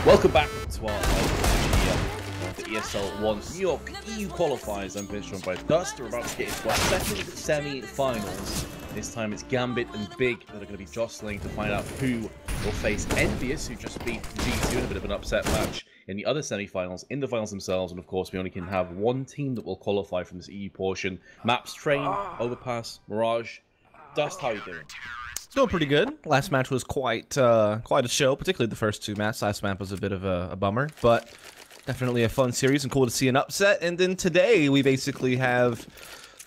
Welcome back to our the ESL One New York EU Qualifiers. I'm joined by Dust. We're about to get into our second semi-finals. This time it's Gambit and Big that are going to be jostling to find out who will face Envious, who just beat G2 in a bit of an upset match in the other semi-finals, in the finals themselves. And of course, we only can have one team that will qualify from this EU portion. Maps: Train, Overpass, Mirage. Dust, how are you doing? Doing pretty good. Last match was quite a show, particularly the first two maps. Last map was a bit of a bummer, but definitely a fun series and cool to see an upset. And then today we basically have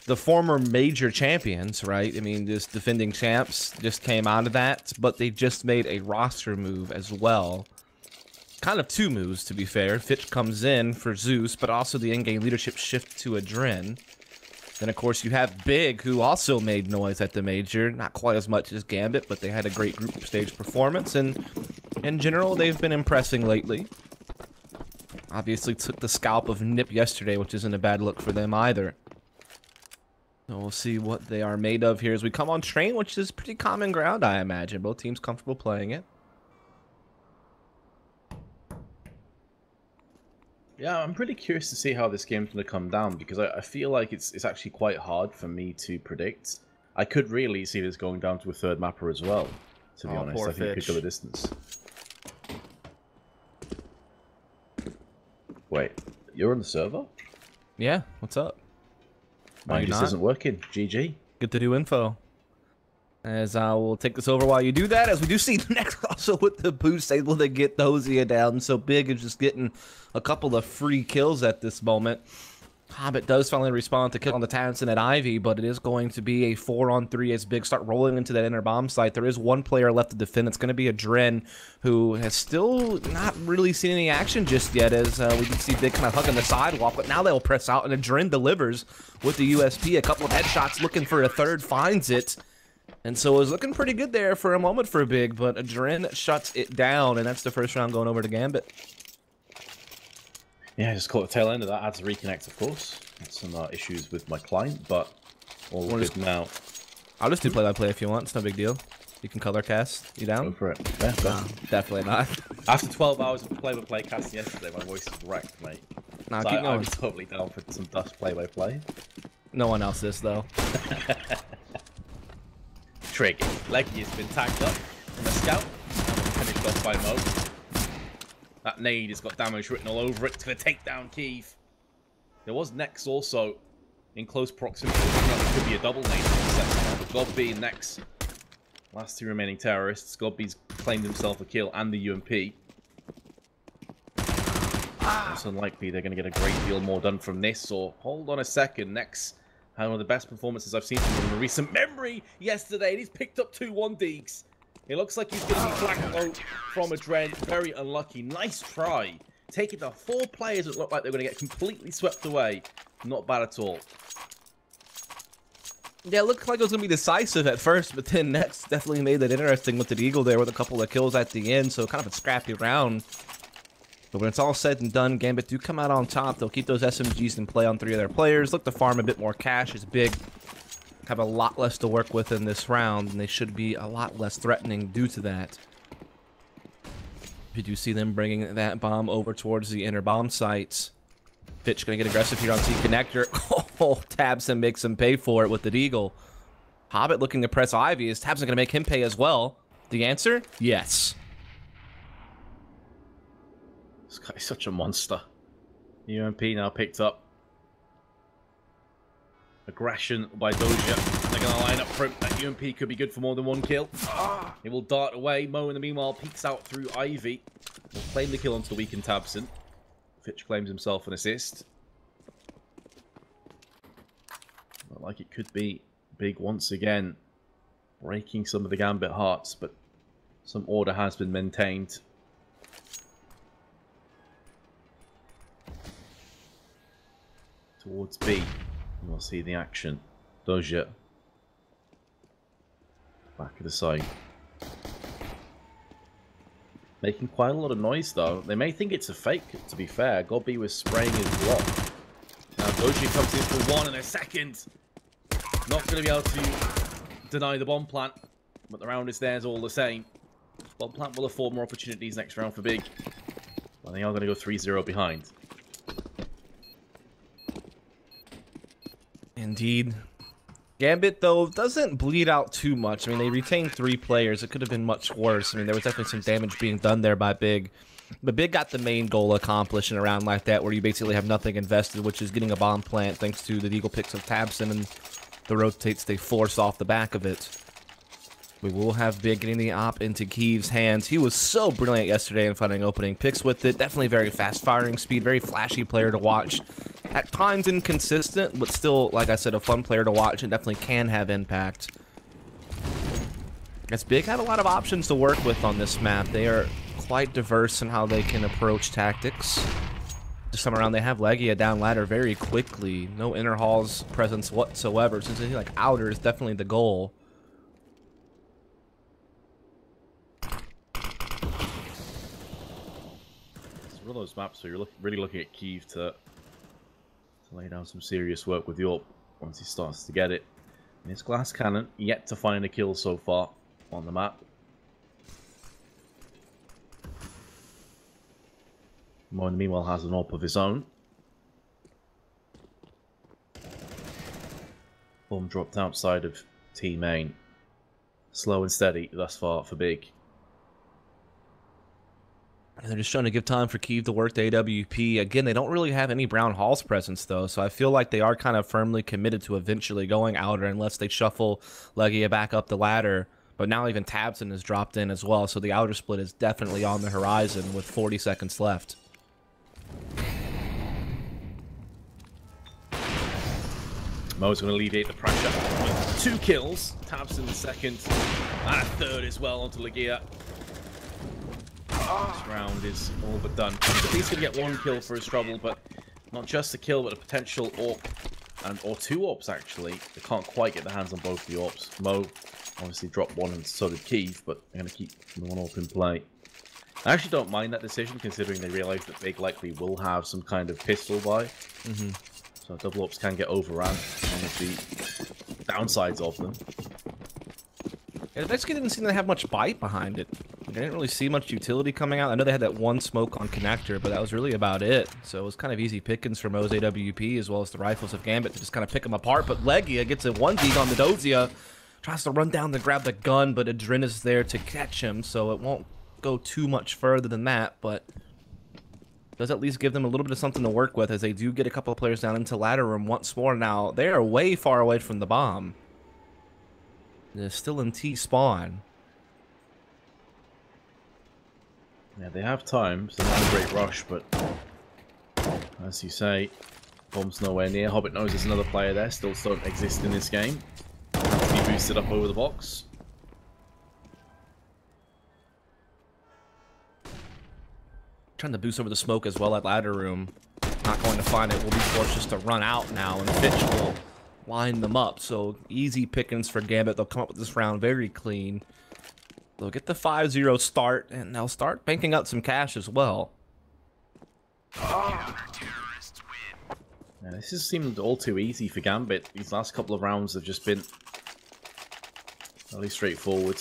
the former major champions, right? I mean, just defending champs just came out of that, but they just made a roster move as well. Kind of two moves, to be fair. Fitch comes in for Zeus, but also the in-game leadership shift to Adren. Then, of course, you have Big, who also made noise at the major. Not quite as much as Gambit, but they had a great group stage performance. And in general, they've been impressing lately. Obviously took the scalp of Nip yesterday, which isn't a bad look for them either. So we'll see what they are made of here as we come on Train, which is pretty common ground, I imagine. Both teams comfortable playing it. Yeah, I'm pretty curious to see how this game's going to come down, because I feel like it's actually quite hard for me to predict. I could really see this going down to a third mapper as well, to be honest. I think it could go the distance. Wait, you're on the server? Yeah, what's up? Mine just isn't working. GG. Get the new info. As I will take this over while you do that, as we do see next also with the boost, able to get Dozier down. So Big is just getting a couple of free kills at this moment. Hobbit does finally respond to kill on the Townsend at Ivy, but it is going to be a 4-on-3 as Big start rolling into that inner bomb site. There is one player left to defend. It's going to be Adren, who has still not really seen any action just yet, as we can see Big kind of hugging the sidewalk, but now they'll press out, and Adren delivers with the USP. A couple of headshots looking for a third, finds it. And so it was looking pretty good there for a moment for Big, but Adren shuts it down, and that's the first round going over to Gambit. Yeah, I just caught the tail end of that. I had to reconnect, of course. Had some issues with my client, but all good now. I'll just do play-by-play if you want. It's no big deal. You can color cast. You down? Go for it. Yeah, no, definitely not. After 12 hours of play-by-play casting yesterday, my voice is wrecked, mate. Nah, so keep going. I'm totally down for some Dust play-by-play. No one else is, though. Trig. Leggy has been tagged up from a scout. Finished off by Mo. That nade has got damage written all over it. It's going to take down Keith. There was Nex also in close proximity. It could be a double nade. But Godby and Nex, last two remaining terrorists. Godby's claimed himself a kill and the UMP. It's unlikely they're going to get a great deal more done from this. Or hold on a second. Nex had one of the best performances I've seen from him in recent memory yesterday. And he's picked up 2-1 deeks. It looks like he's going to be flanked out from Adren. Very unlucky. Nice try. Taking the 4 players that look like they're going to get completely swept away. Not bad at all. Yeah, it looked like it was going to be decisive at first, but then Nex definitely made that interesting with the Eagle there with a couple of kills at the end. So kind of a scrappy round. But when it's all said and done, Gambit do come out on top. They'll keep those SMGs in play on 3 of their players. Look to farm a bit more cash. It's Big. Have a lot less to work with in this round, and they should be a lot less threatening due to that. You do see them bringing that bomb over towards the inner bomb sites. Fitch gonna get aggressive here on T connector. Oh, Tabson makes him pay for it with the Eagle. Hobbit looking to press Ivy. Is Tabson gonna make him pay as well? The answer? Yes. This guy's such a monster. UMP now picked up. Aggression by Dozier. They're going to line up for him. That UMP could be good for more than 1 kill. It will dart away. Mo, in the meanwhile, peeks out through Ivy. Will claim the kill onto the weakened Tabson. Fitch claims himself an assist. Not like it could be Big once again. Breaking some of the Gambit hearts, but some order has been maintained. Towards B. We'll see the action. Dozier. Back of the side. Making quite a lot of noise though. They may think it's a fake, to be fair. Godby was spraying his block. Now Dozier comes in for 1 in a second. Not going to be able to deny the bomb plant. But the round is theirs all the same. Bomb plant will afford more opportunities next round for Big. And they are going to go 3-0 behind. Indeed. Gambit, though, doesn't bleed out too much. I mean, they retained 3 players. It could have been much worse. I mean, there was definitely some damage being done there by Big. But Big got the main goal accomplished in a round like that, where you basically have nothing invested, which is getting a bomb plant thanks to the Deagle picks of Tabson and the rotates they force off the back of it. We will have Big getting the op into Kiev's hands. He was so brilliant yesterday in finding opening picks with it. Definitely very fast firing speed, very flashy player to watch. At times inconsistent, but still, like I said, a fun player to watch and definitely can have impact. As Big have a lot of options to work with on this map. They are quite diverse in how they can approach tactics. This time around, they have Legia down ladder very quickly. No inner halls presence whatsoever. Since they like outer is definitely the goal. It's one of those maps where you're really looking at Kiev to lay down some serious work with York once he starts to get it. And his glass cannon yet to find a kill so far on the map. Moen meanwhile has an AWP of his own. Bomb dropped outside of T main. Slow and steady thus far for Big. And they're just trying to give time for Kiev to work the AWP. Again, they don't really have any Brown Hall's presence, though, so I feel like they are kind of firmly committed to eventually going outer unless they shuffle Legia back up the ladder. But now even Tabson has dropped in as well, so the outer split is definitely on the horizon with 40 seconds left. Mo's going to alleviate the pressure with 2 kills. Tabson the second and a third as well onto Legia. This round is all but done. He's going to get 1 kill for his trouble, but not just a kill, but a potential AWP, or 2 AWPs actually. They can't quite get their hands on both the AWPs. Mo obviously dropped 1 and so did Kiev, but they're going to keep the 1 AWP in play. I actually don't mind that decision, considering they realize that Big likely will have some kind of pistol by. So double AWPs can get overran, one of the downsides of them. Yeah, the Vexky didn't seem to have much bite behind it. I didn't really see much utility coming out. I know they had that 1 smoke on connector, but that was really about it. So it was kind of easy pickings for Mo's AWP as well as the rifles of Gambit to just kind of pick them apart. But Legia gets a 1v on the Dozia, tries to run down to grab the gun, but Adrin is there to catch him, so it won't go too much further than that, but does at least give them a little bit of something to work with as they do get a couple of players down into ladder room once more. Now they are way far away from the bomb. They're still in T spawn. Yeah, they have time, so not a great rush, but as you say, bomb's nowhere near. Hobbit knows there's another player there, still don't exist in this game. Have to be boosted up over the box. Trying to boost over the smoke as well at ladder room. Not going to find it. Will be forced just to run out now, and Fitch will line them up. So easy pickings for Gambit. They'll come up with this round very clean. They'll get the 5-0 start, and they'll start banking up some cash as well. Yeah, this has seemed all too easy for Gambit. These last couple of rounds have just been fairly straightforward.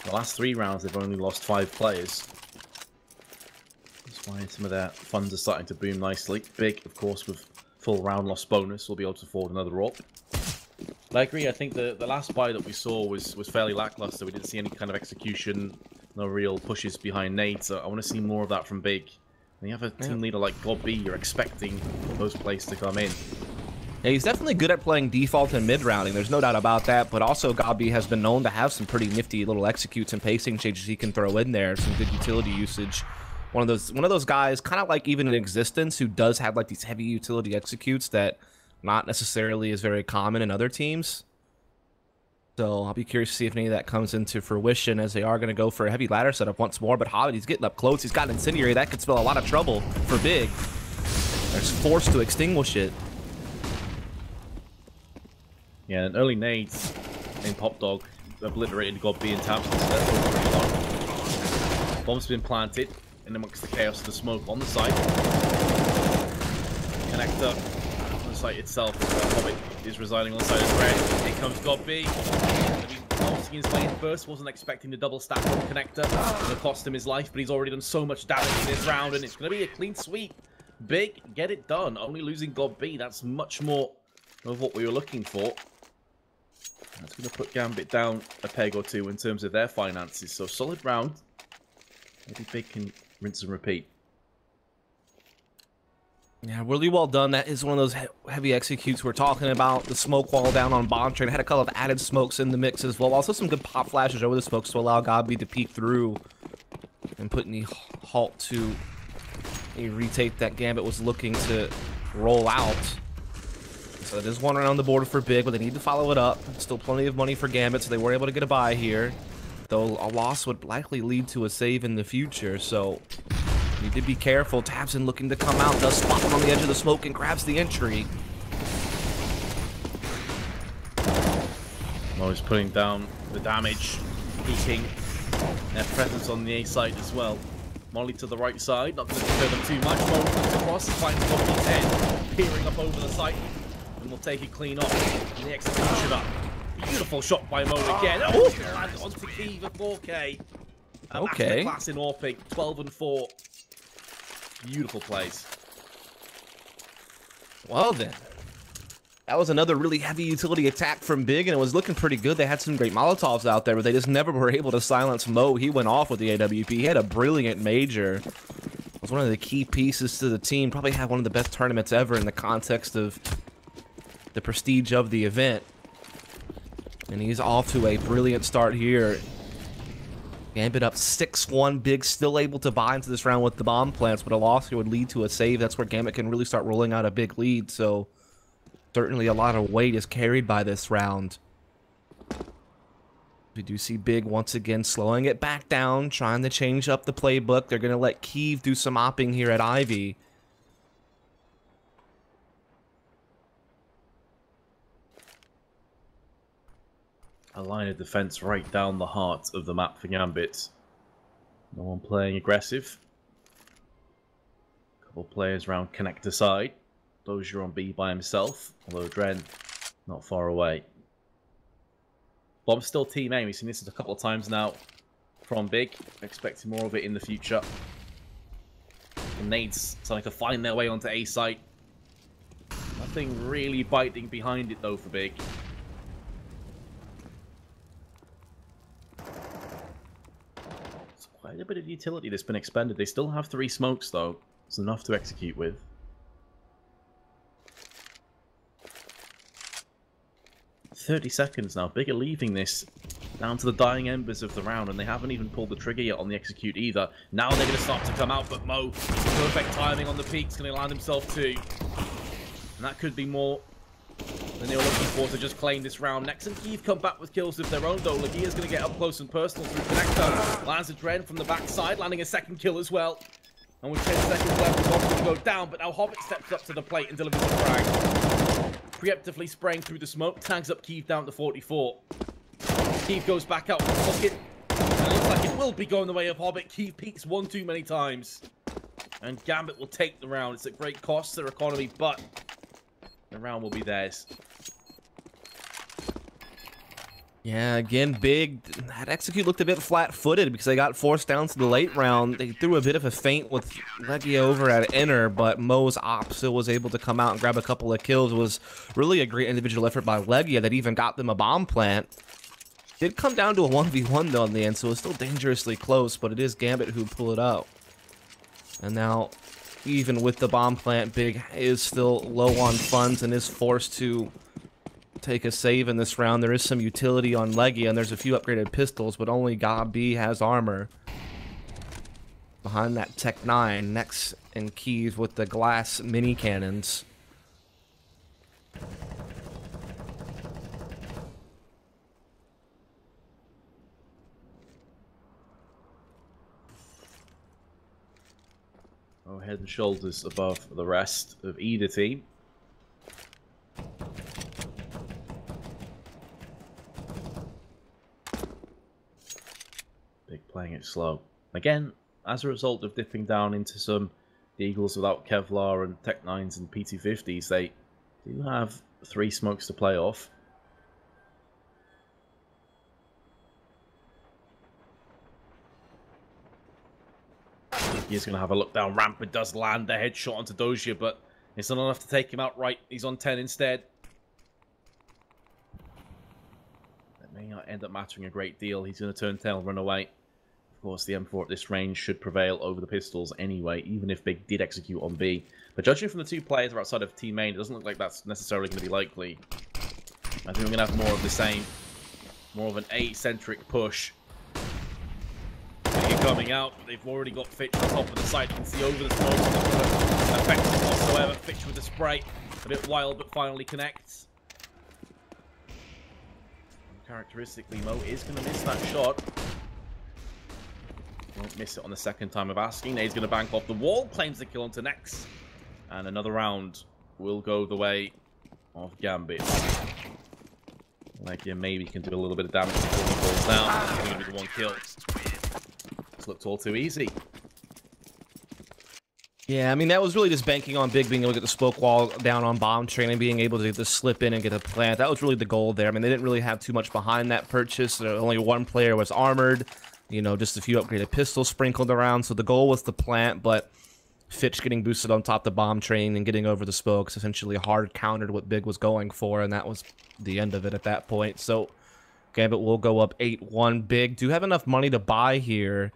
The last 3 rounds, they've only lost 5 players. That's why some of their funds are starting to boom nicely. Big, of course, with full round loss bonus, will be able to afford another AWP. I agree. I think the last buy that we saw was fairly lackluster. We didn't see any kind of execution, no real pushes behind nades. So I want to see more of that from Big. When you have a team leader like God B, you're expecting those plays to come in. Yeah, he's definitely good at playing default and mid-rounding. There's no doubt about that. But also, Gabi has been known to have some pretty nifty little executes and pacing changes he can throw in there. Some good utility usage. One of those guys, kind of like even in Existence, who does have like these heavy utility executes that not necessarily is very common in other teams. So I'll be curious to see if any of that comes into fruition, as they are going to go for a heavy ladder setup once more. But Hobbit, he's getting up close. He's got an incendiary. That could spell a lot of trouble for Big. They're forced to extinguish it. Yeah, and early nades in Pop Dog obliterated God B and Tabson. So that's all pretty long. Bomb's been planted in amongst the chaos of the smoke on the site. Connector on the site itself. Hobbit is residing on the side of red. Here comes God B. forcing his way in first. Wasn't expecting the double stack on connector. It's going to cost him his life, but he's already done so much damage in this round, and it's going to be a clean sweep. Big, get it done. Only losing God B. That's much more of what we were looking for. That's going to put Gambit down a peg or two in terms of their finances. So solid round. Maybe Big can rinse and repeat. Yeah, really well done. That is one of those heavy executes we're talking about. The smoke wall down on bomb train. Had a couple of added smokes in the mix as well. Also some good pop flashes over the smokes to allow Gobby to peek through and put any halt to a retake that Gambit was looking to roll out. So there's one around the board for Big, but they need to follow it up. Still plenty of money for Gambit, so they were able to get a buy here. Though a loss would likely lead to a save in the future, so need to be careful. Tabson looking to come out, does spot him on the edge of the smoke and grabs the entry. Mo's putting down the damage, peeking their presence on the A side as well. Molly to the right side, not going to disturb them too much. Mo comes across, finds Bobby's head, peering up over the site, and will take it clean off. And the execution up. Beautiful shot by Mo again. Oh, landed onto Kiev at 4K. Okay. Class in Orpig, 12 and 4. Beautiful plays. Well then. That was another really heavy utility attack from Big, and it was looking pretty good. They had some great Molotovs out there, but they just never were able to silence Mo. He went off with the AWP. He had a brilliant major. Was one of the key pieces to the team. Probably had one of the best tournaments ever in the context of the prestige of the event. And he's off to a brilliant start here. Gambit up 6-1. Big still able to buy into this round with the bomb plants, but a loss here would lead to a save. That's where Gambit can really start rolling out a big lead. So certainly a lot of weight is carried by this round. We do see Big once again slowing it back down, trying to change up the playbook. They're going to let Kiev do some opping here at Ivy. A line of defense right down the heart of the map for Gambit. No one playing aggressive. Couple players around connector side. Dozier on B by himself, although Dren not far away. Bomb's still team aim. We've seen this a couple of times now from Big. Expecting more of it in the future. The nades starting to find their way onto A site. Nothing really biting behind it though for Big. Quite a bit of utility that's been expended. They still have 3 smokes though. It's enough to execute with. "30 seconds now. Big are leaving this down to the dying embers of the round, and they haven't even pulled the trigger yet on the execute either. Now they're going to start to come out, but Mo, perfect timing on the peak's going to land himself too. And that could be more than they were looking for to just claim this round. Nex and Kiev come back with kills of their own though. Lagia's going to get up close and personal through connector. Lands a Dren from the backside, landing a second kill as well. And with 10 seconds left, the bomb's going to go down, but now Hobbit steps up to the plate and delivers a frag. Preemptively spraying through the smoke, tags up Kiev down to 44. Kiev goes back out with the bucket, and it looks like it will be going the way of Hobbit. Kiev peeks one too many times. And Gambit will take the round. It's at great cost to their economy, but the round will be theirs. Yeah, again, Big. That execute looked a bit flat-footed because they got forced down to the late round. They threw a bit of a feint with Legia over at inner, but Mo's op still was able to come out and grab a couple of kills. It was really a great individual effort by Legia that even got them a bomb plant. Did come down to a 1v1 though in the end, so it's still dangerously close, but it is Gambit who pull it out. And now, even with the bomb plant, Big is still low on funds and is forced to take a save in this round. There is some utility on Legia, and there's a few upgraded pistols, but only Gobby has armor. Behind that Tech 9, Nex and Kiev with the glass mini cannons. Oh, head and shoulders above the rest of either team. Big playing it slow. Again, as a result of dipping down into some Eagles without Kevlar and Tech 9s and PT50s, they do have 3 smokes to play off. He's going to have a look down ramp. It does land a headshot onto Dozier, but it's not enough to take him outright. He's on 10 instead. That may not end up mattering a great deal. He's going to turn tail and run away. Of course, the M4 at this range should prevail over the pistols anyway, even if Big did execute on B. But judging from the two players who are outside of team main, it doesn't look like that's necessarily going to be likely. I think we're going to have more of the same. More of an A-centric push. Coming out, they've already got Fitch on top of the site. You can see over the smoke. No effect whatsoever. Fitch with the spray. A bit wild, but finally connects. Characteristically, Mo is going to miss that shot. Won't miss it on the second time of asking. He's going to bank off the wall. Claims the kill onto Nex. And another round will go the way of Gambit. Like, yeah, maybe can do a little bit of damage before he falls down. He's going to be the one kill. Looked all too easy. Yeah, I mean, that was really just banking on Big being able to get the smoke wall down on bomb train and being able to just slip in and get a plant. That was really the goal there. I mean, they didn't really have too much behind that purchase. Only one player was armored. You know, just a few upgraded pistols sprinkled around. So the goal was the plant, but Fitch getting boosted on top of the bomb train and getting over the smokes essentially hard countered what Big was going for, and that was the end of it at that point. So Gambit will go up 8-1. Big do have enough money to buy here.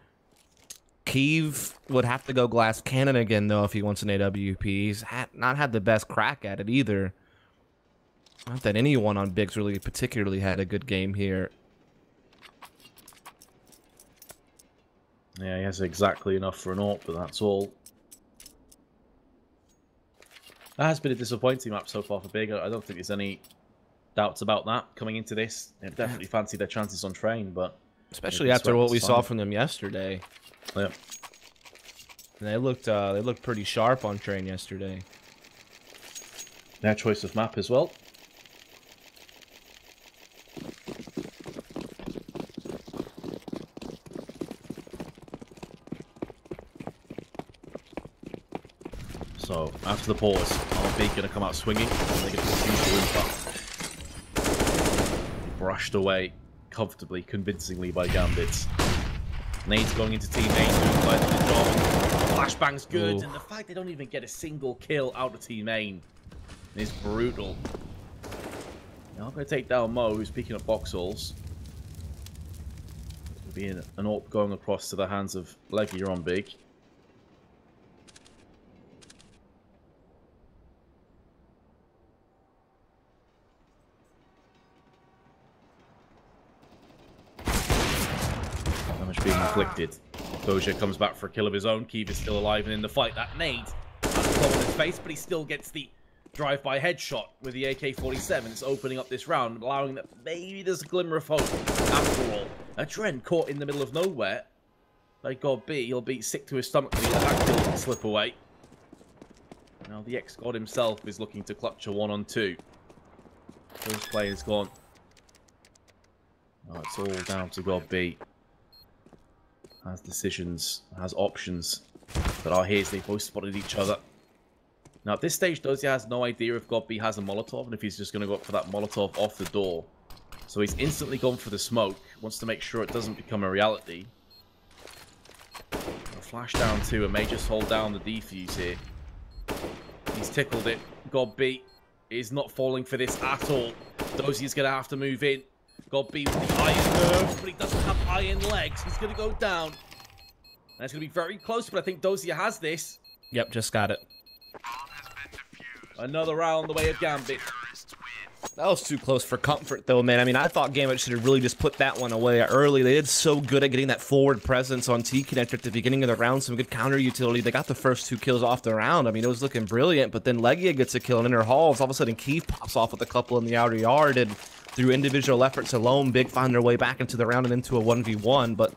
Kiev would have to go glass cannon again, though, if he wants an AWP. He's not had the best crack at it either. Not that anyone on Big's really particularly had a good game here. Yeah, he has exactly enough for an AWP, but that's all. That has been a disappointing map so far for Big. I don't think there's any doubts about that coming into this. They definitely fancy their chances on train, but... Especially after what we saw from them yesterday. Yeah. And they looked pretty sharp on train yesterday. Their choice of map as well. So after the pause, are Big going to come out swinging? Or are they going to continue to impact? Brushed away comfortably, convincingly by Gambit. Nade's going into team 8, doing quite a good job. Flashbang's good, and the fact they don't even get a single kill out of team main is brutal. Now I'm going to take down Mo, who's picking up boxholes. There'll be an AWP going across to the hands of Leggy on Big. Being inflicted. Dozier comes back for a kill of his own. Kiev is still alive and in the fight. That nade has a claw on his face, but he still gets the drive-by headshot with the AK-47. It's opening up this round, allowing that maybe there's a glimmer of hope. After all, a Dren caught in the middle of nowhere. By God B, he'll be sick to his stomach when he let that kill slip away. Now the ex-god himself is looking to clutch a 1-on-2. Those players gone. Oh, it's all down to God B. Has decisions, has options that are his. They've both spotted each other. Now at this stage, Dozier has no idea if God B has a Molotov and if he's just going to go up for that Molotov off the door. So he's instantly gone for the smoke. Wants to make sure it doesn't become a reality. A flash down too, and may just hold down the defuse here. He's tickled it. God B is not falling for this at all. Dozier's going to have to move in. God B with the iron nerves, but he doesn't have iron legs. He's going to go down. And it's going to be very close, but I think Dozier has this. Yep, just got it. Another round the way of Gambit. That was too close for comfort, though, man. I mean, I thought Gambit should have really just put that one away early. They did so good at getting that forward presence on T-Connector at the beginning of the round. Some good counter utility. They got the first 2 kills off the round. I mean, it was looking brilliant, but then Legia gets a kill in inner halls. All of a sudden, Kiev pops off with a couple in the outer yard, and through individual efforts alone, Big find their way back into the round and into a 1v1, but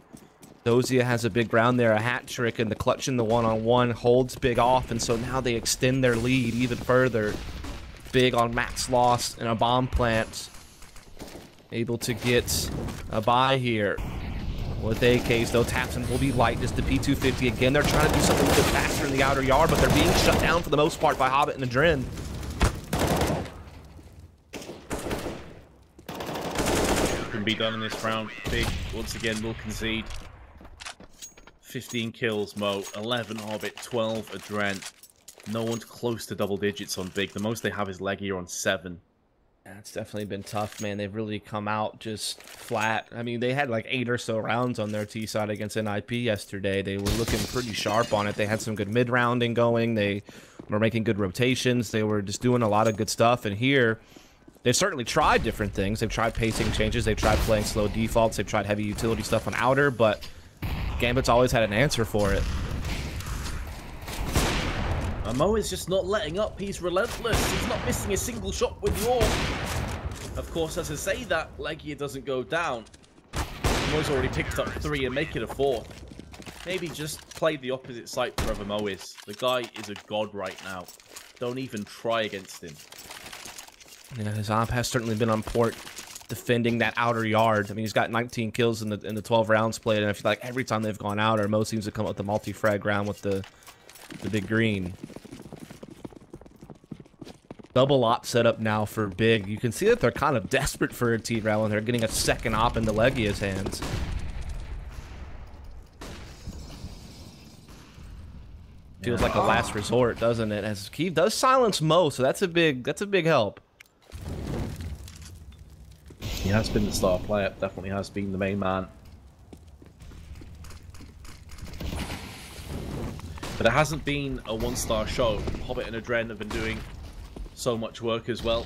Dozier has a big round there, a hat trick, and the clutch in the one-on-one holds Big off, and so now they extend their lead even further. Big on max loss and a bomb plant. Able to get a buy here. With AKs, though, Tapson will be light, just the P250 again. They're trying to do something a bit faster in the outer yard, but they're being shut down for the most part by Hobbit and Adren. Be done in this round. Big once again will concede. 15 kills, Mo. 11 Hobbit, 12 Adren. No one's close to double digits on Big. The most they have is Leggy on 7. Yeah, it's definitely been tough, man. They've really come out just flat. I mean, they had like 8 or so rounds on their T side against NIP yesterday. They were looking pretty sharp on it. They had some good mid-rounding going. They were making good rotations. They were just doing a lot of good stuff. And here, they've certainly tried different things. They've tried pacing changes. They've tried playing slow defaults. They've tried heavy utility stuff on outer, but Gambit's always had an answer for it. Mo is just not letting up. He's relentless. He's not missing a single shot with the AWP. Of course, as I say that, Legia doesn't go down. Mo's already picked up 3 and make it a 4th. Maybe just play the opposite side wherever Mo is. The guy is a god right now. Don't even try against him. Yeah, his AWP has certainly been on point defending that outer yard. I mean, he's got 19 kills in the 12 rounds played, and I feel like every time they've gone outer, Mo seems to come up with the multi-frag round with the big green. Double op setup now for Big. You can see that they're kind of desperate for a T-round when they're getting a second op into Legia's hands. Feels like a last resort, doesn't it? As Keeve does silence Mo, so that's a big help. He has been the star player, definitely has been the main man. But it hasn't been a one-star show. Hobbit and Adren have been doing so much work as well.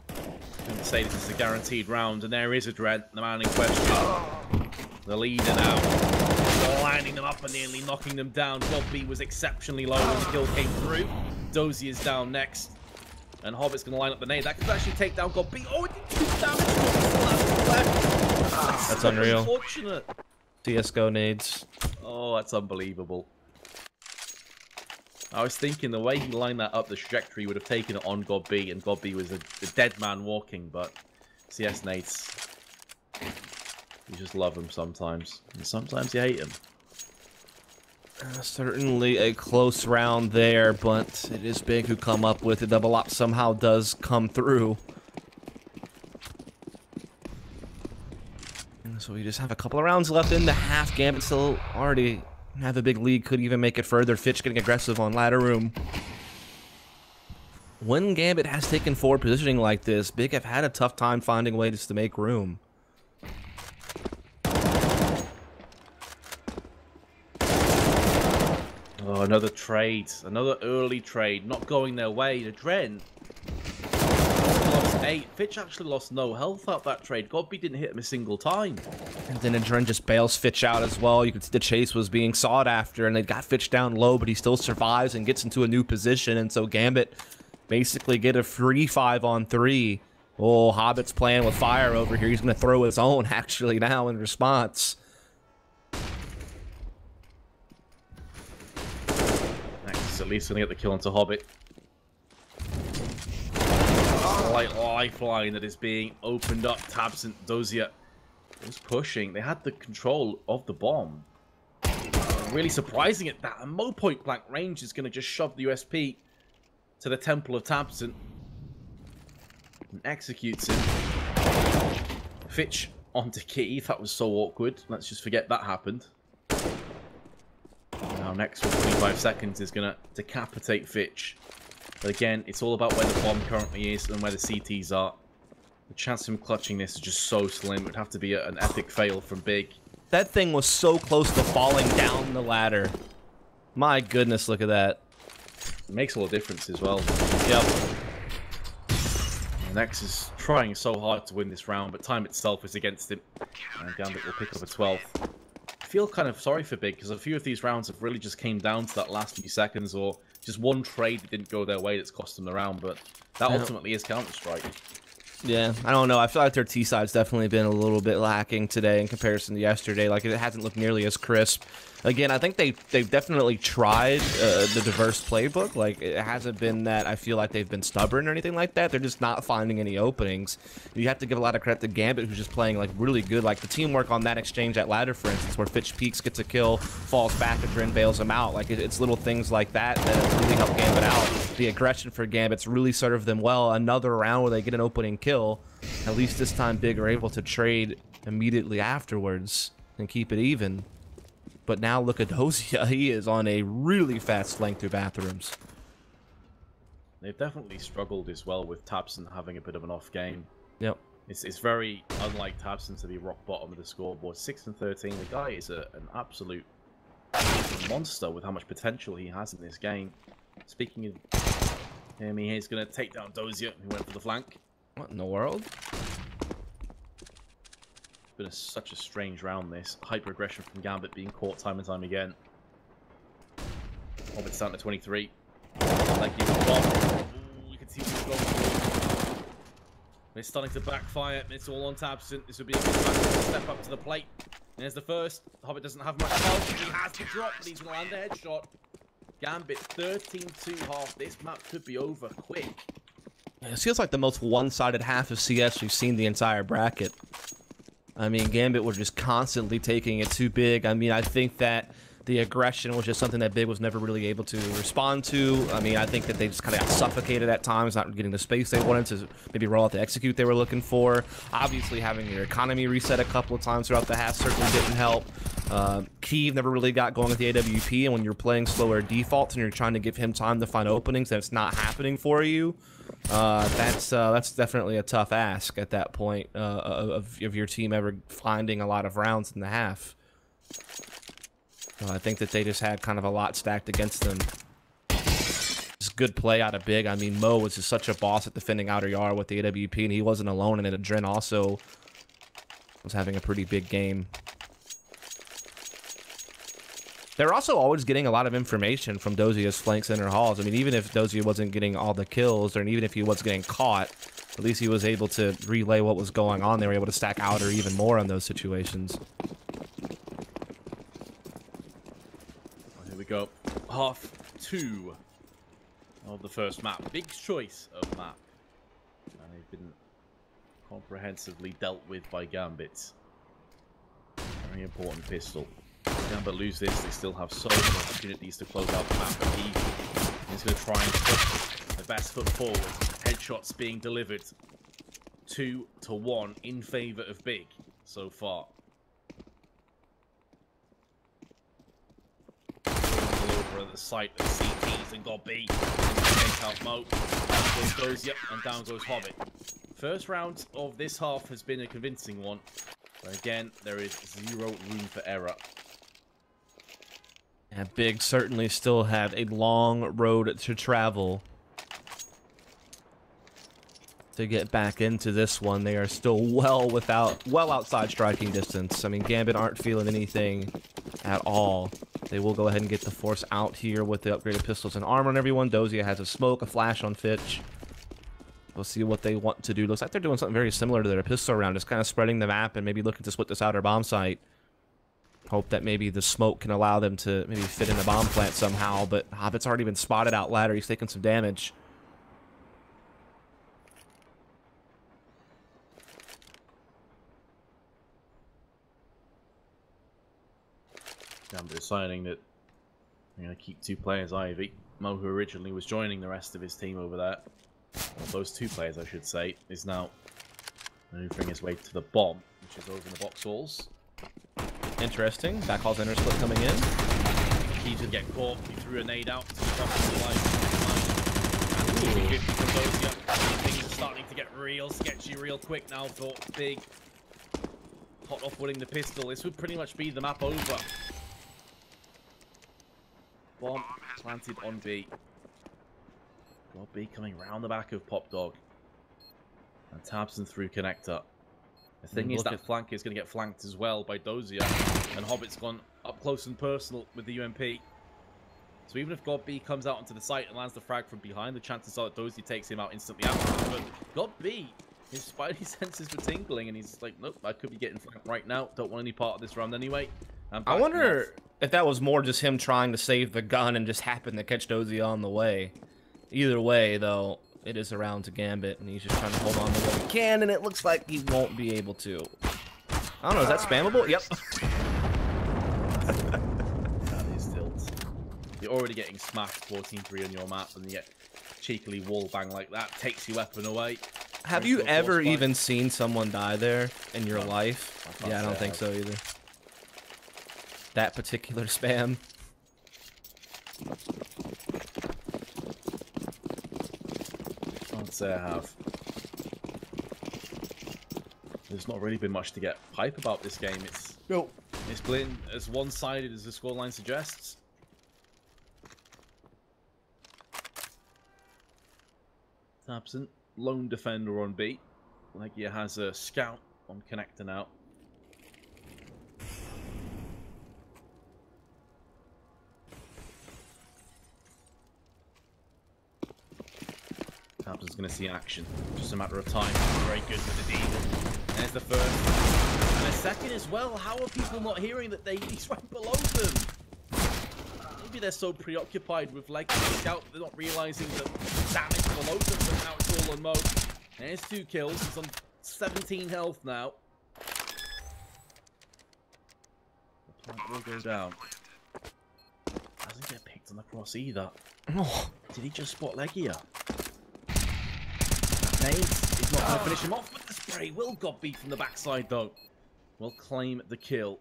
I'm going to say this is a guaranteed round, and there is Adren, the man in question. The leader now. Lining them up and nearly knocking them down. Gobby was exceptionally low when the kill came through. Dozy is down next. And Hobbit's going to line up the nade. That could actually take down Gobby. Oh, it did 2 damage. That's unreal. Unfortunate. CSGO nades. Oh, that's unbelievable. I was thinking the way he lined that up, the trajectory would have taken it on Gobby, and Gobby was a dead man walking, but CS nades, you just love him sometimes, and sometimes you hate him. Certainly a close round there, but it is Big who come up with it. Double op somehow does come through. And so we just have a couple of rounds left in the half. Gambit still already have a big lead, could even make it further. Fitch getting aggressive on ladder room. When Gambit has taken forward positioning like this, Big have had a tough time finding ways to make room. Oh, another trade. Another early trade. Not going their way. The Dren lost 8. Fitch actually lost no health out that trade. Gobby didn't hit him a single time. And then Adren just bails Fitch out as well. You could see the chase was being sought after, and they got Fitch down low, but he still survives and gets into a new position. And so Gambit basically get a free 5-on-3. Oh, Hobbit's playing with fire over here. He's going to throw his own, actually, now in response. Next, at least going to get the kill onto Hobbit. Slight lifeline that is being opened up. Tabsent, Dozier was pushing. They had the control of the bomb. Really surprising at that. A Mo point blank range is going to just shove the USP to the temple of Tabsent and executes him. Fitch onto Keeve. That was so awkward. Let's just forget that happened. Now next for 25 seconds is going to decapitate Fitch. But again, it's all about where the bomb currently is and where the CTs are. The chance of him clutching this is just so slim. It would have to be an epic fail from Big. That thing was so close to falling down the ladder. My goodness, look at that. It makes all the difference as well. Yep. Nex is trying so hard to win this round, but time itself is against him. And Gambit will pick up a 12th. I feel kind of sorry for Big, because a few of these rounds have really just came down to that last few seconds, or just one trade that didn't go their way that's cost them the round, but that ultimately is Counter-Strike. Yeah, I don't know. I feel like their T-side's definitely been a little bit lacking today in comparison to yesterday. Like, it hasn't looked nearly as crisp. Again, I think they've definitely tried the diverse playbook. Like, it hasn't been that I feel like they've been stubborn or anything like that. They're just not finding any openings. You have to give a lot of credit to Gambit, who's just playing, like, really good. Like, the teamwork on that exchange at ladder, for instance, where Fitch peeks, gets a kill, falls back, and Dren bails him out. Like, it's little things like that that really help Gambit out. The aggression for Gambit's really served them well. Another round where they get an opening kill. At least this time, Big are able to trade immediately afterwards and keep it even. But now look at Dozia. He is on a really fast flank through bathrooms. They've definitely struggled as well with Tabson having a bit of an off game. Yep. It's very unlike Tabson to be rock bottom of the scoreboard. 6 and 13. The guy is an absolute monster with how much potential he has in this game. Speaking of him, he's going to take down Dozia, who went for the flank. What in the world? It's been such a strange round, this. Hyper aggression from Gambit being caught time and time again. Hobbit's down to 23. Like he was gone. Ooh, you can see where he's going. It's starting to backfire. It's all on Tabson. This would be a good step up to the plate. And there's the first. Hobbit doesn't have much health. He has the drop, but he's going to land a headshot. Gambit 13-2 half. This map could be over quick. It feels like the most one-sided half of CS we've seen the entire bracket. I mean, Gambit were just constantly taking it too big. I mean, I think that the aggression was just something that Big was never really able to respond to. I mean, I think that they just kind of got suffocated at times, not getting the space they wanted to maybe roll out the execute they were looking for. Obviously, having their economy reset a couple of times throughout the half certainly didn't help. Kiev never really got going with the AWP, and when you're playing slower defaults and you're trying to give him time to find openings and it's not happening for you, that's definitely a tough ask at that point of your team ever finding a lot of rounds in the half. I think that they just had kind of a lot stacked against them. Just good play out of Big. I mean, Mo was just such a boss at defending outer yard with the AWP, and he wasn't alone in it. Adren also was having a pretty big game. They're also always getting a lot of information from Dozia's flank center halls. I mean, even if Dozia wasn't getting all the kills, or even if he was getting caught, at least he was able to relay what was going on. They were able to stack outer even more in those situations. Here we go. Half 2 of the first map. Big choice of map. And they've been comprehensively dealt with by Gambit. Very important pistol. If Gambit lose this, they still have so many opportunities to close out the map. But he's going to try and put the best foot forward. Headshots being delivered 2-1 in favor of Big so far. At the site of CTs and got B. Take out Mo. Down goes Dozia and down goes Hobbit. First round of this half has been a convincing one. But again, there is zero room for error. Yeah, Big certainly still have a long road to travel to get back into this one. They are still well outside striking distance. I mean, Gambit aren't feeling anything at all. They will go ahead and get the force out here with the upgraded pistols and armor on everyone. Dozia has a smoke, a flash on Fitch. We'll see what they want to do. Looks like they're doing something very similar to their pistol round, just kind of spreading the map and maybe looking to split this outer bomb site. Hope that maybe the smoke can allow them to maybe fit in the bomb plant somehow, but Hobbit's already been spotted out ladder. He's taking some damage. Gambit deciding that they're going to keep 2 players, Ivy. Mo, who originally was joining the rest of his team over there, well, those 2 players, I should say, is now maneuvering his way to the bomb, which is over in the box walls. Interesting. Backhall's inner split coming in. Key to get caught. He threw a nade out to the top of the line. And 250 from Dozia. Things are starting to get real sketchy real quick now for Big. Hot off winning the pistol. This would pretty much be the map over. Bomb planted on B. Got B coming round the back of Pop Dog. And Tabson through connector. The thing is that flank is going to get flanked as well by Dozia. And Hobbit's gone up close and personal with the UMP. So even if God B comes out onto the site and lands the frag from behind, the chances are that Dozia takes him out instantly afterwards. But God B, his spidey senses were tingling and he's like, nope, I could be getting flanked right now. Don't want any part of this round anyway. I wonder if that was more just him trying to save the gun and just happened to catch Dozia on the way. Either way, though, it is around to Gambit, and he's just trying to hold on to what he can, and it looks like he won't be able to. I don't know, is that spammable? Yep. That is tilt. You're already getting smashed 14-3 on your map, and you get cheekily wall bang like that, takes your weapon away. Have you ever even seen someone die there in your life? Yeah, I don't think so either. that particular spam. Can't say I have. There's not really been much to get hype about this game. It's been as one-sided as the scoreline suggests. It's absent. Lone defender on B. Legia has a scout on connector now. Absent's going to see action. Just a matter of time. Very good with the D. There's the first. And a second as well. How are people not hearing that he's right below them? Maybe they're so preoccupied with Legia scout, they're not realizing that damage below them, but now it's all on Mo. There's 2 kills. He's on 17 health now. The plant will go down. Doesn't get picked on the cross either. Oh. Did he just spot Legia? He's not going to finish him off with the spray. Will got beat from the backside though. Will claim the kill.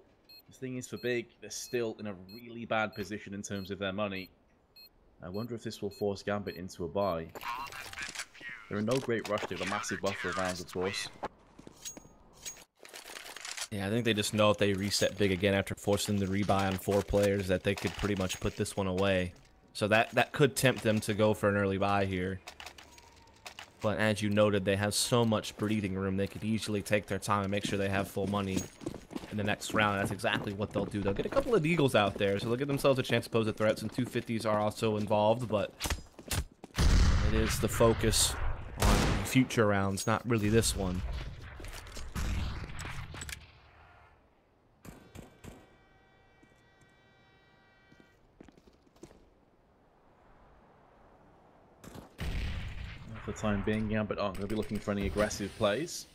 The thing is, for Big, they're still in a really bad position in terms of their money. I wonder if this will force Gambit into a buy. They're in no great rush. They have a massive buffer of rounds, of course. Yeah, I think they just know if they reset Big again after forcing the rebuy on 4 players that they could pretty much put this one away. So that could tempt them to go for an early buy here. But as you noted, they have so much breathing room, they could easily take their time and make sure they have full money in the next round. And that's exactly what they'll do. They'll get a couple of Eagles out there, so they'll give themselves a chance to pose the threats, and 250s are also involved, but it is the focus on future rounds, not really this one. For the time being, Gambit aren't going to be looking for any aggressive plays.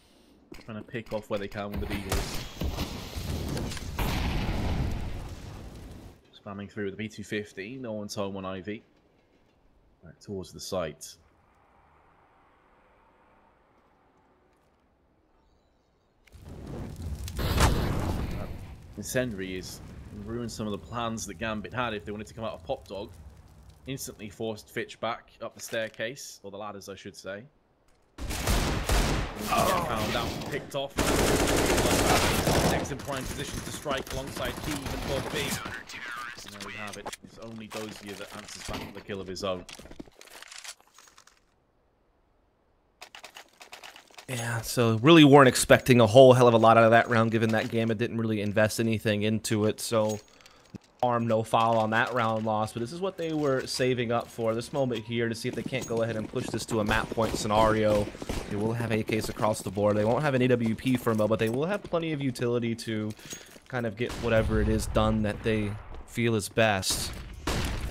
Trying to pick off where they can with the Eagles. Spamming through with the B250. No one's home on Ivy. Back towards the site. Incendiary is ruined some of the plans that Gambit had if they wanted to come out of Pop Dog. Instantly forced Fitch back up the staircase, or the ladders, I should say. Found out, picked off. Next in prime position to strike alongside Key and for B. And there we have it. It's only Dozier that answers back with the kill of his own. Yeah, so really weren't expecting a whole hell of a lot out of that round, given that Gambit didn't really invest anything into it, so harm, no foul on that round loss, but this is what they were saving up for, this moment here, to see if they can't go ahead and push this to a map point scenario. They will have AKs across the board. They won't have an AWP for Mo, but they will have plenty of utility to kind of get whatever it is done that they feel is best.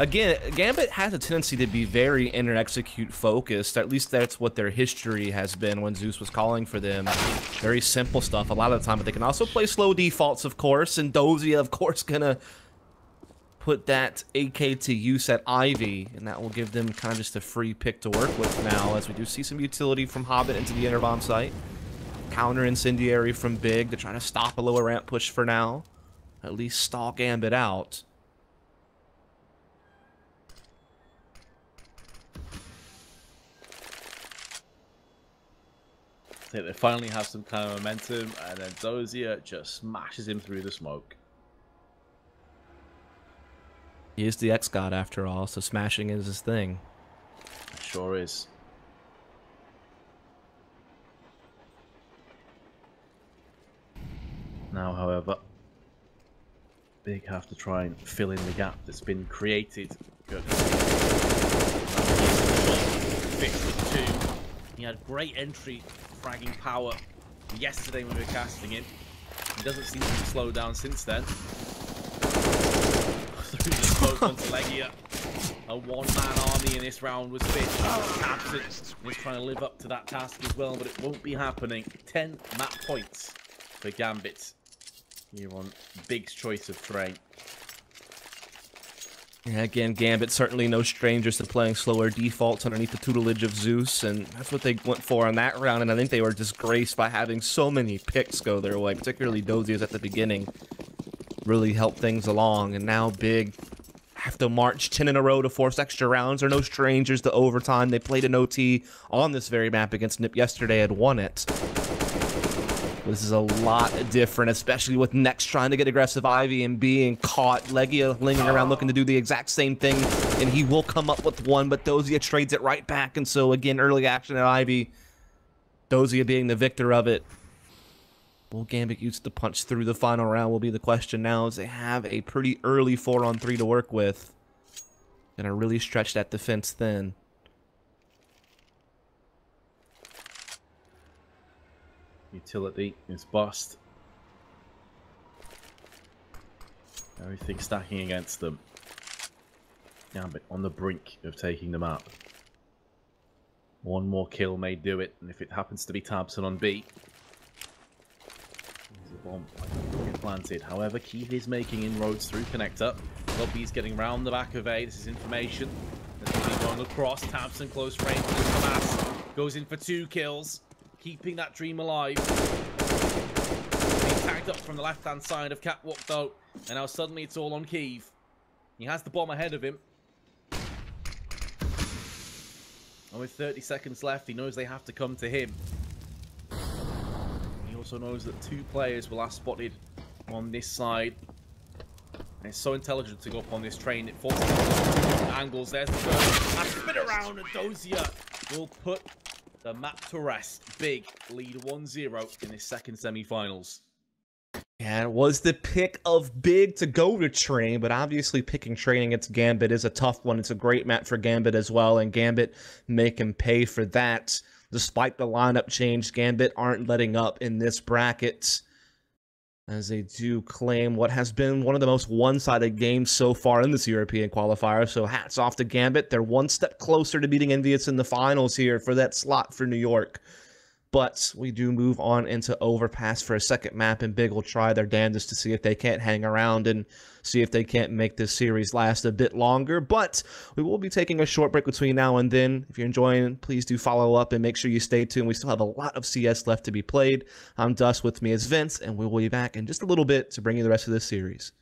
Again, Gambit has a tendency to be very enter-execute focused. At least that's what their history has been when Zeus was calling for them. Very simple stuff a lot of the time, but they can also play slow defaults, of course, and Dozier, of course, gonna put that AK to use at Ivy, and that will give them kind of just a free pick to work with now, as we do see some utility from Hobbit into the Interbomb site. Counter incendiary from Big to try to stop a lower ramp push for now. At least stall Gambit out. They finally have some kind of momentum, and then Dozier just smashes him through the smoke. He is the X-God after all, so smashing is his thing. It sure is. Now, however, Big have to try and fill in the gap that's been created. Good. Fit with 2. He had great entry, fragging power yesterday when we were casting him. He doesn't seem to have slowed down since then. Through the smoke onto Legia. A one-man army in this round was Fitch. Absent. He's trying to live up to that task as well, but it won't be happening. 10 map points for Gambit here on Big's choice of terrain. Yeah, again, Gambit certainly no strangers to playing slower defaults underneath the tutelage of Zeus, and that's what they went for on that round, and I think they were disgraced by having so many picks go their way, particularly Dozier's at the beginning. really help things along. And now Big have to march 10 in a row to force extra rounds. They're no strangers to overtime. They played an OT on this very map against Nip yesterday and won it. This is a lot different, especially with Next trying to get aggressive Ivy and being caught. Legia lingering around looking to do the exact same thing, and he will come up with one, but Dozia trades it right back. And so, again, early action at Ivy. Dozia being the victor of it. Will Gambit use the punch through the final round will be the question now, as they have a pretty early 4-on-3 to work with. Gonna really stretch that defense thin. Utility is bust. Everything stacking against them. Gambit on the brink of taking them out. One more kill may do it, and if it happens to be Tabson on B, there's a bomb planted. However, Keith is making inroads through connector. B's getting round the back of A. This is information. There's going across. Tabson close range. Goes in for 2 kills. Keeping that dream alive. Being tagged up from the left-hand side of Catwalk, though. And now suddenly it's all on Keeve. He has the bomb ahead of him. And with 30 seconds left, he knows they have to come to him. He also knows that 2 players were last spotted on this side. And it's so intelligent to go up on this train. It forces angles. There's the first. And spin around, and Dozia will put the map to rest. Big lead 1-0 in this second semi-finals. Yeah, it was the pick of Big to go to Train, but obviously picking Train against Gambit is a tough one. It's a great map for Gambit as well, and Gambit make him pay for that. Despite the lineup change, Gambit aren't letting up in this bracket, as they do claim what has been one of the most one-sided games so far in this European qualifier. So hats off to Gambit. They're one step closer to beating Envious in the finals here for that slot for New York. But we do move on into Overpass for a second map, and Big will try their damnedest to see if they can't hang around and see if they can't make this series last a bit longer. But we will be taking a short break between now and then. If you're enjoying, please do follow up and make sure you stay tuned. We still have a lot of CS left to be played. I'm Dust, with me is Vince, and we will be back in just a little bit to bring you the rest of this series.